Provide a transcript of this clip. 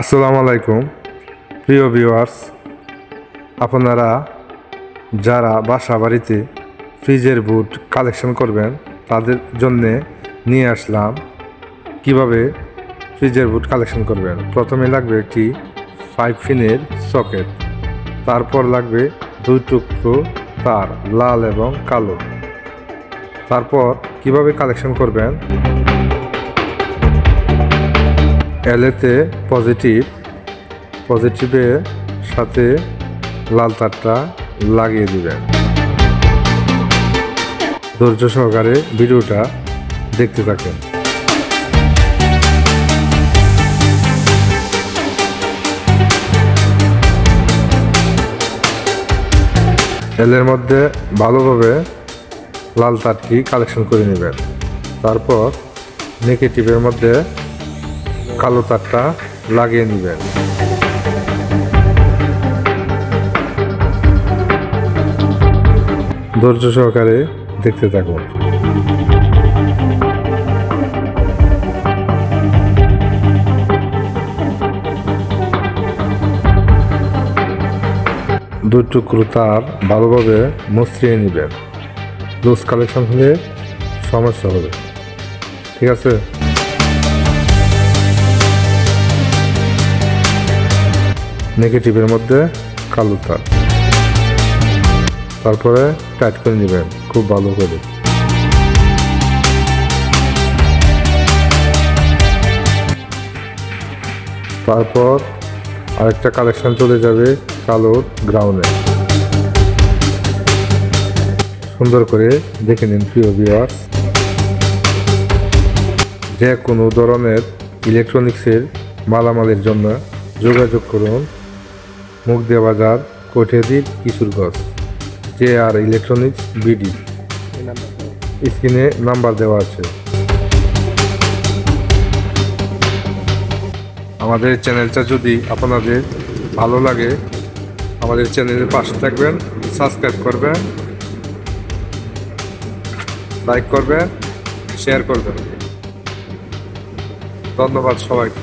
আসসালামু আলাইকুম প্রিয় ভিউয়ার্স, আপনারা যারা বাসা বাড়িতে ফ্রিজের বুট কালেকশন করবেন তাদের জন্যে নিয়ে আসলাম কিভাবে ফ্রিজের বুট কালেকশন করবেন। প্রথমে লাগবে একটি 5 পিনের সকেট, তারপর লাগবে 2 টুকরো তার লাল এবং কালো। তারপর কিভাবে কালেকশন করবেন, এলএতে পজিটিভের সাথে লাল তারটা লাগিয়ে দিবেন। ধৈর্য সহকারে ভিডিওটা দেখতে থাকেন। এলের মধ্যে ভালোভাবে লাল তারটি কালেকশন করে নেবেন। তারপর নেগেটিভের মধ্যে কালো তারটা লাগিয়ে নেবেন। ধৈর্য সহকারে দেখতে থাকুন। দুই টুকরো তার ভালোভাবে মুছড়িয়ে নেবেন। লুজ কালেকশন হলে সমস্যা হবে, ঠিক আছে? নেগেটিভের মধ্যে কালো তার, তারপরে টাইট করে নেবেন খুব ভালো করে। তারপর আরেকটা কালেকশন চলে যাবে কালোর গ্রাউন্ডে। সুন্দর করে দেখে নিন প্রিয় ভিউয়ার্স। যে কোনো ধরনের ইলেকট্রনিক্সের মালামালের জন্য যোগাযোগ করুন মুগদিয়া বাজার, কঠিয়াদীর কিশোরগঞ্জ, JR ইলেকট্রনিক্স বিডি। স্ক্রিনে নাম্বার দেওয়া আছে। আমাদের চ্যানেলটা যদি আপনাদের ভালো লাগে আমাদের চ্যানেলের পাশে থাকবেন, সাবস্ক্রাইব করবেন, লাইক করবেন, শেয়ার করবেন। ধন্যবাদ সবাইকে।